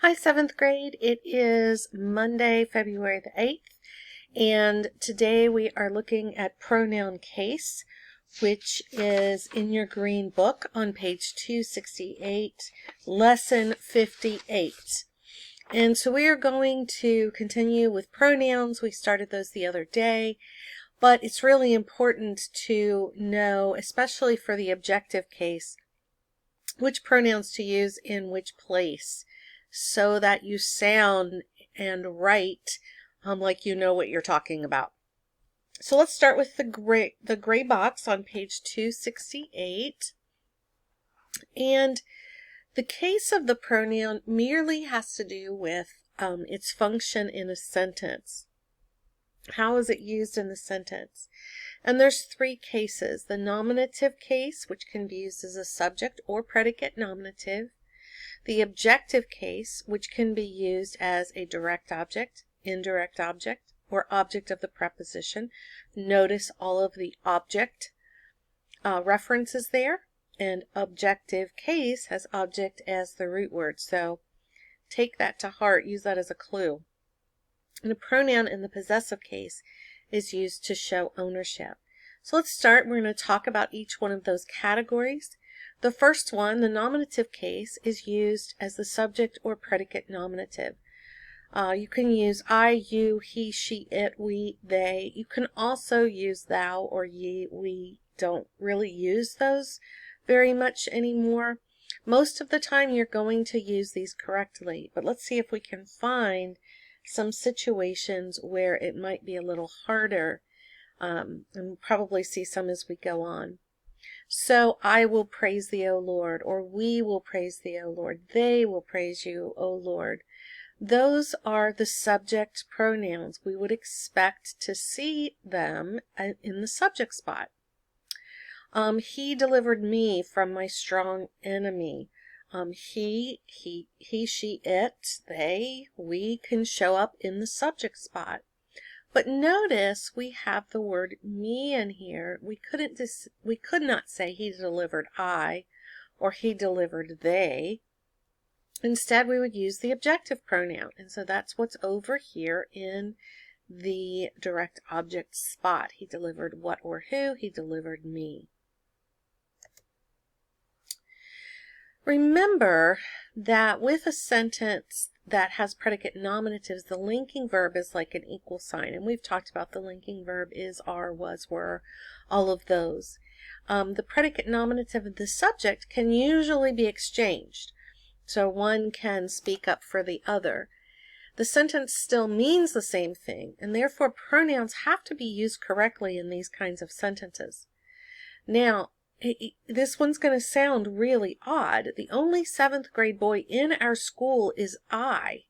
Hi, 7th grade. It is Monday, February the 8th, and today we are looking at pronoun case, which is in your green book on page 268, lesson 58. And so we are going to continue with pronouns. We started those the other day, but it's really important to know, especially for the objective case, which pronouns to use in which place, so that you sound and write like you know what you're talking about. So let's start with the gray box on page 268. And the case of the pronoun merely has to do with its function in a sentence. How is it used in the sentence? And there's three cases. The nominative case, which can be used as a subject or predicate nominative. The objective case, which can be used as a direct object, indirect object, or object of the preposition. Notice all of the object references there. And objective case has object as the root word. So take that to heart. Use that as a clue. And a pronoun in the possessive case is used to show ownership. So let's start. We're going to talk about each one of those categories. The first one, the nominative case, is used as the subject or predicate nominative. You can use I, you, he, she, it, we, they. You can also use thou or ye. We don't really use those very much anymore. Most of the time you're going to use these correctly, but let's see if we can find some situations where it might be a little harder, and we'll probably see some as we go on. So, I will praise thee, O Lord, or we will praise thee, O Lord, they will praise you, O Lord. Those are the subject pronouns. We would expect to see them in the subject spot. He delivered me from my strong enemy. He, she, it, they, we can show up in the subject spot. But notice we have the word me in here. We could not say he delivered I or he delivered they. Instead, we would use the objective pronoun. And so that's what's over here in the direct object spot. He delivered what or who? He delivered me. Remember that with a sentence that has predicate nominatives, the linking verb is like an equal sign. And we've talked about the linking verb is, are, was, were, all of those. The predicate nominative of the subject can usually be exchanged. So one can speak up for the other. The sentence still means the same thing, and therefore pronouns have to be used correctly in these kinds of sentences. Now, this one's going to sound really odd. The only 7th grade boy in our school is I.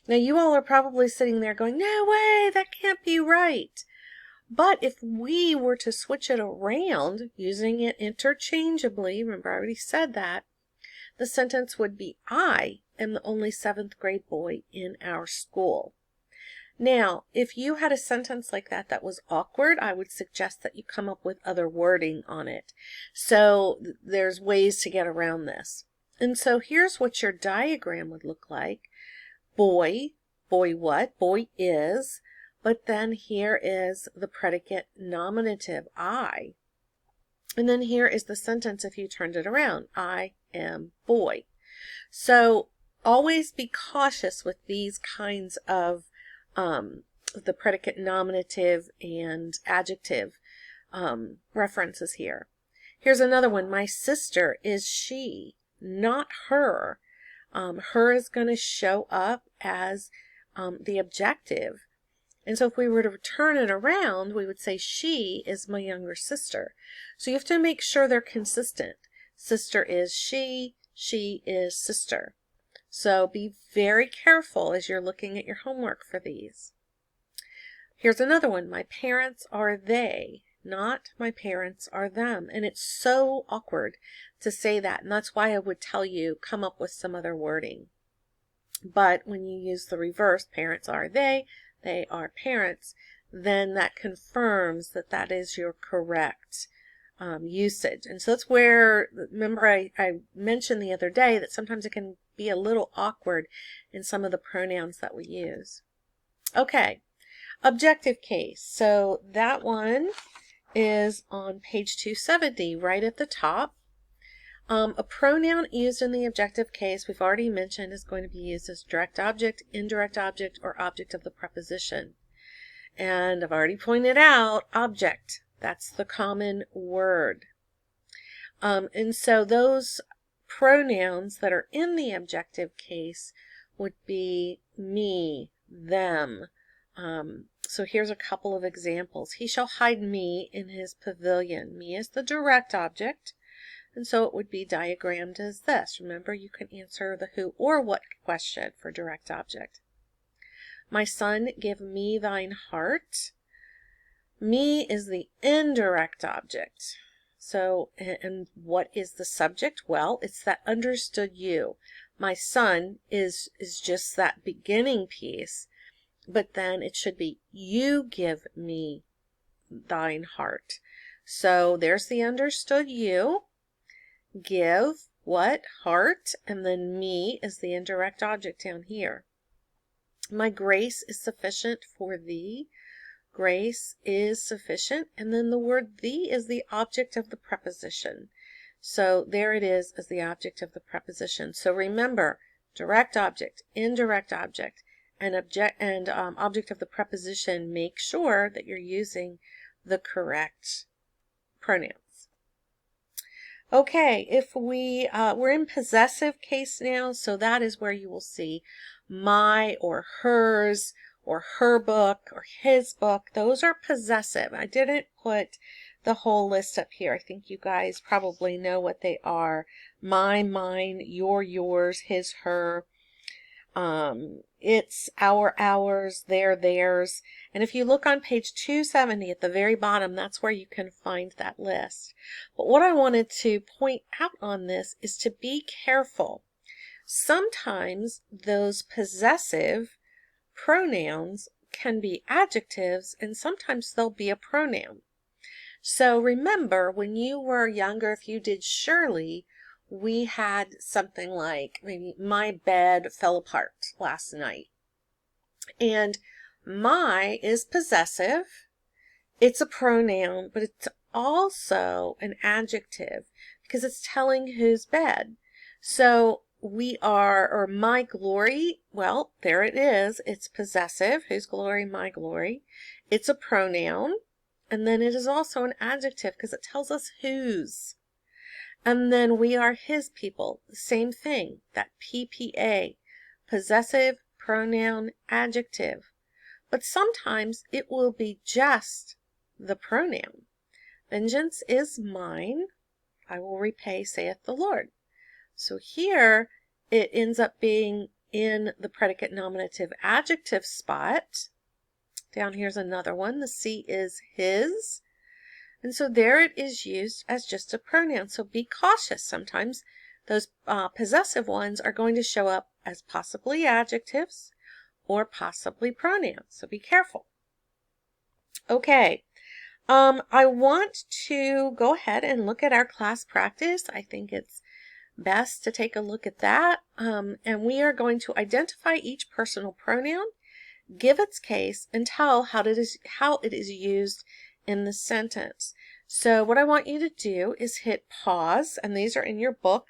Now, you all are probably sitting there going, no way, that can't be right. But if we were to switch it around, using it interchangeably, remember I already said that, the sentence would be I am the only 7th grade boy in our school. Now, if you had a sentence like that was awkward, I would suggest that you come up with other wording on it. So there's ways to get around this. And so here's what your diagram would look like. Boy, boy what? Boy is. But then here is the predicate nominative, I. And then here is the sentence if you turned it around. I am boy. So always be cautious with these kinds of the predicate nominative and adjective references here. Here's another one. My sister is she, not her. Her is going to show up as the objective. And so if we were to turn it around, we would say she is my younger sister. So you have to make sure they're consistent. Sister is she is sister. So be very careful as you're looking at your homework for these. Here's another one. My parents are they, not my parents are them. And it's so awkward to say that. And that's why I would tell you, come up with some other wording. But when you use the reverse, parents are they are parents, then that confirms that that is your correct usage. And so that's where, remember I mentioned the other day that sometimes it can be a little awkward in some of the pronouns that we use. Okay, objective case. So that one is on page 270, right at the top. A pronoun used in the objective case, we've already mentioned, is going to be used as direct object, indirect object, or object of the preposition. And I've already pointed out object. That's the common word. And so those pronouns that are in the objective case would be me, them. So here's a couple of examples. He shall hide me in his pavilion. Me is the direct object, and so it would be diagrammed as this. Remember, you can answer the who or what question for direct object. My son, give me thine heart. Me is the indirect object. So, and what is the subject? Well, it's that understood you. My son is just that beginning piece, but then it should be you give me thine heart. So there's the understood you. Give what? Heart, and then me is the indirect object down here. My grace is sufficient for thee. Grace is sufficient, and then the word thee is the object of the preposition. So there it is as the object of the preposition. So remember, direct object, indirect object, and object of the preposition. Make sure that you're using the correct pronouns. Okay, if we're in possessive case now, so that is where you will see my or hers or her book or his book. Those are possessive. I didn't put the whole list up here. I think you guys probably know what they are. My, mine, your, yours, his, her. It's our, ours, their, theirs. And if you look on page 270 at the very bottom, that's where you can find that list. But what I wanted to point out on this is to be careful. Sometimes those possessive pronouns can be adjectives, and sometimes they'll be a pronoun. So remember, when you were younger, if you did Shirley, we had something like maybe my bed fell apart last night. And my is possessive. It's a pronoun, but it's also an adjective because it's telling whose bed. So we are, or my glory, well, there it is. It's possessive. Whose glory? My glory. It's a pronoun. And then it is also an adjective because it tells us whose. And then we are his people. The same thing. That PPA. Possessive, pronoun, adjective. But sometimes it will be just the pronoun. Vengeance is mine. I will repay, saith the Lord. So here it ends up being in the predicate nominative adjective spot. Down here's another one. The C is his. And so there it is used as just a pronoun. So be cautious. Sometimes those possessive ones are going to show up as possibly adjectives or possibly pronouns. So be careful. Okay. I want to go ahead and look at our class practice. I think it's best to take a look at that. And we are going to identify each personal pronoun, give its case, and tell how it is used in the sentence. So what I want you to do is hit pause, and these are in your book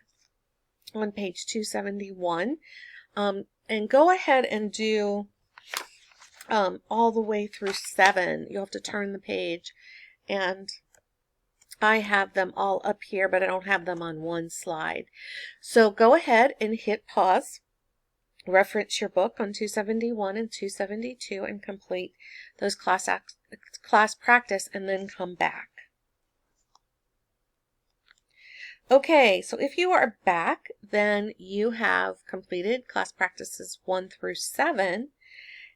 on page 271, and go ahead and do all the way through 7. You'll have to turn the page, and I have them all up here, but I don't have them on one slide. So go ahead and hit pause. Reference your book on 271 and 272 and complete those class practice, and then come back. Okay, so if you are back, then you have completed class practices 1 through 7,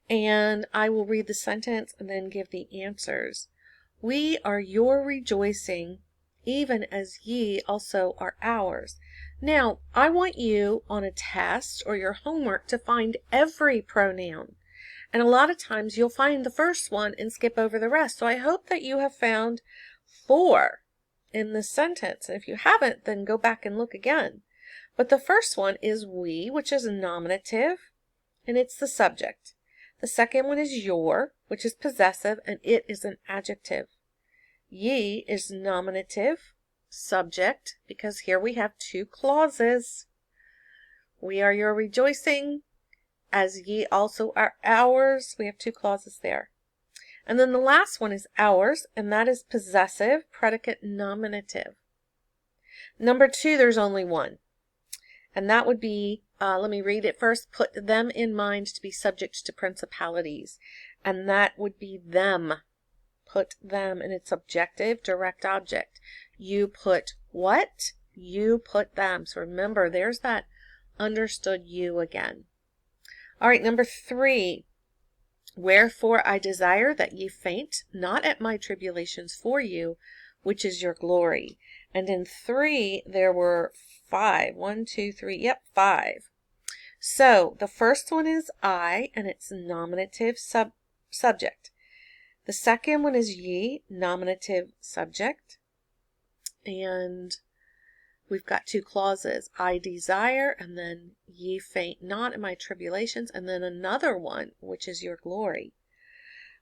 and I will read the sentence and then give the answers. We are your rejoicing, even as ye also are ours. Now, I want you on a test or your homework to find every pronoun. And a lot of times you'll find the first one and skip over the rest. So I hope that you have found 4. in this sentence. And if you haven't, then go back and look again. But the first one is we, which is a nominative, and it's the subject. The second one is your, which is possessive, and it is an adjective. Ye is nominative, subject, because here we have two clauses. We are your rejoicing, as ye also are ours. We have two clauses there. And then the last one is ours, and that is possessive, predicate, nominative. Number 2, there's only one. And that would be, let me read it first, put them in mind to be subject to principalities. And that would be them. Put them, and it's objective, direct object. You put what? You put them. So remember, there's that understood you again. All right, number 3. Wherefore I desire that ye faint not at my tribulations for you, which is your glory. And in 3, there were 5. 1, 2, 3. Yep, 5. So the first one is I, and it's nominative subject. The second one is ye, nominative subject. And we've got two clauses. I desire, and then ye faint not in my tribulations, and then another one, which is your glory.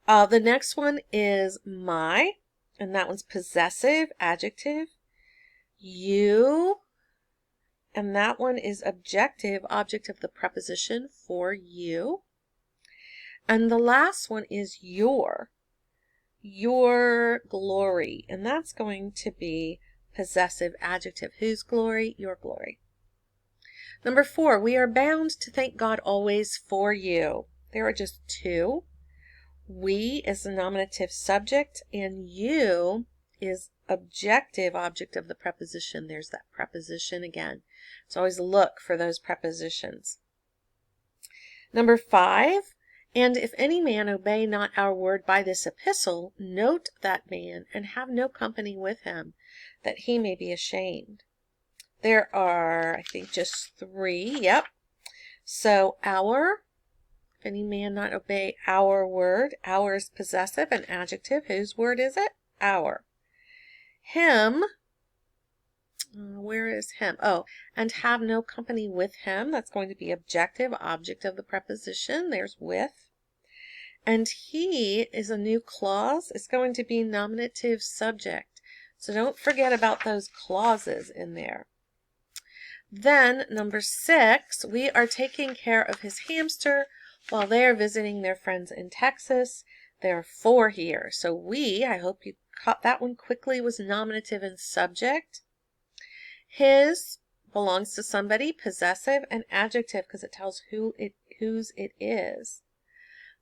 The next one is my, and that one's possessive, adjective. You, and that one is objective, object of the preposition, for you. And the last one is your glory, and that's going to be possessive adjective. Whose glory? Your glory. Number 4, we are bound to thank God always for you. There are just 2. We is the nominative subject, and you is objective, object of the preposition. There's that preposition again. So always look for those prepositions. Number 5, and if any man obey not our word by this epistle, note that man, and have no company with him, that he may be ashamed. There are, I think, just 3. Yep. So our, if any man not obey our word, our is possessive and adjective. Whose word is it? Our. Him, where is him? Oh, and have no company with him. That's going to be objective, object of the preposition. There's with. And he is a new clause. It's going to be nominative subject. So don't forget about those clauses in there. Then number 6, we are taking care of his hamster while they are visiting their friends in Texas. There are 4 here. So we, I hope you caught that one quickly, was nominative and subject. His belongs to somebody, possessive and adjective, because it tells whose it is.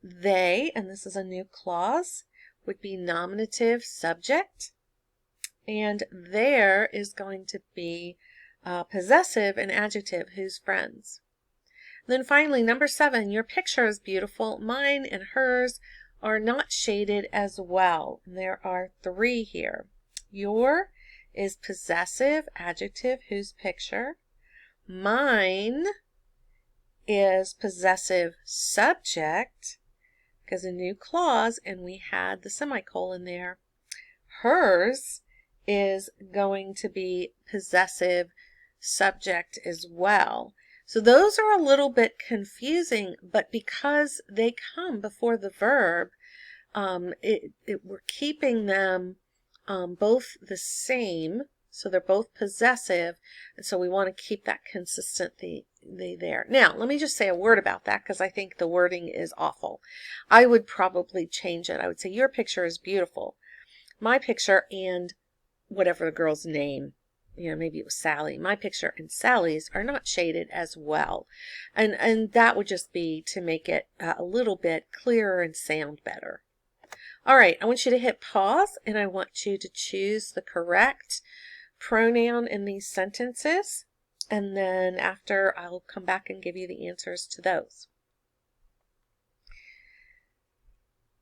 They, and this is a new clause, would be nominative subject. And there is going to be possessive and adjective, whose friends. And then finally, number 7, your picture is beautiful. Mine and hers are not shaded as well. And there are 3 here. Your is possessive, adjective, whose picture. Mine is possessive subject, because a new clause, and we had the semicolon there. Hers is going to be possessive subject as well. So those are a little bit confusing, but because they come before the verb, we're keeping them both the same, so they're both possessive, and so we want to keep that consistency there. Now, let me just say a word about that, because I think the wording is awful. I would probably change it. I would say your picture is beautiful. My picture and whatever the girl's name, maybe it was Sally. My picture and Sally's are not shaded as well. And that would just be to make it a little bit clearer and sound better. All right, I want you to hit pause, and I want you to choose the correct pronoun in these sentences. And then after, I'll come back and give you the answers to those.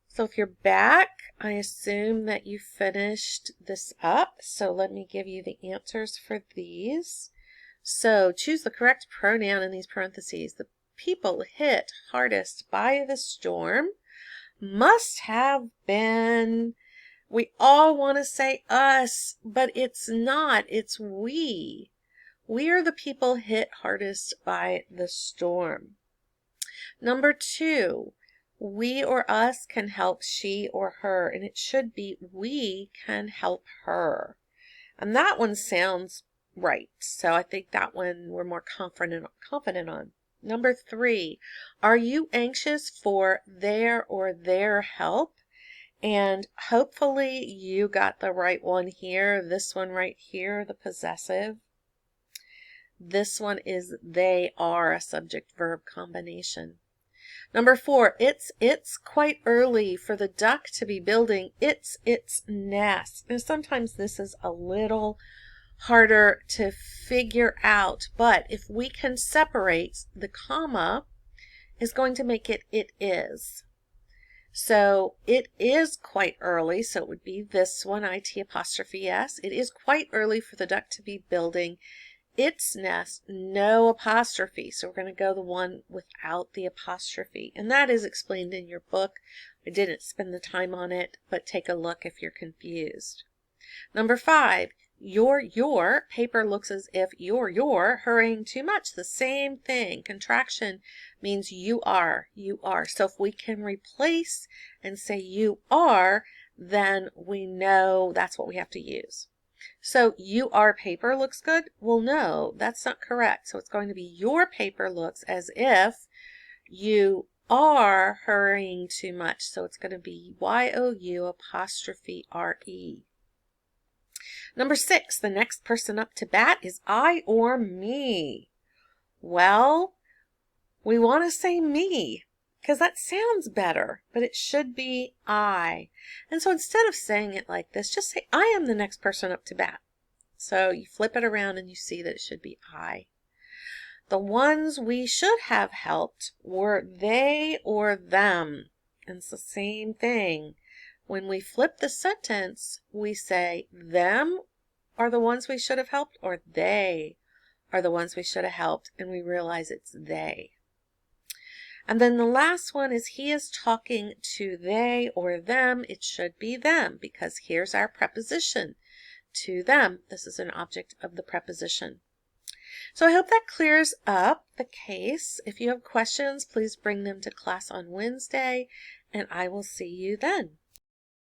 So if you're back, I assume that you finished this up. So let me give you the answers for these. So choose the correct pronoun in these parentheses. The people hit hardest by the storm must have been We all want to say us, but it's not. It's we. We are the people hit hardest by the storm. Number 2, we or us can help she or her, and it should be we can help her. And that one sounds right. So I think that one we're more confident on. Number 3, are you anxious for their or their help? And hopefully you got the right one here. This one right here, the possessive. This one is they are, a subject-verb combination. Number 4, it's quite early for the duck to be building its nest. Now sometimes this is a little harder to figure out, but if we can separate, the comma is going to make it is. So it is quite early, so it would be this one, it''s. It is quite early for the duck to be building its nest, no apostrophe. So we're going to go the one without the apostrophe. And that is explained in your book. I didn't spend the time on it, but take a look if you're confused. Number 5, your paper looks as if you're hurrying too much. The same thing. Contraction means you are. So if we can replace and say you are, then we know that's what we have to use. So your paper looks good? Well, no, that's not correct. So it's going to be your paper looks as if you are hurrying too much. So it's going to be you''re. Number 6, the next person up to bat is I or me. Well, we want to say me because that sounds better, but it should be I. And so instead of saying it like this, just say I am the next person up to bat. So you flip it around and you see that it should be I. The ones we should have helped were they or them. And it's the same thing. When we flip the sentence, we say them are the ones we should have helped, or they are the ones we should have helped, and we realize it's they. And then the last one is he is talking to they or them. It should be them because here's our preposition, to them. This is an object of the preposition. So I hope that clears up the case. If you have questions, please bring them to class on Wednesday, and I will see you then.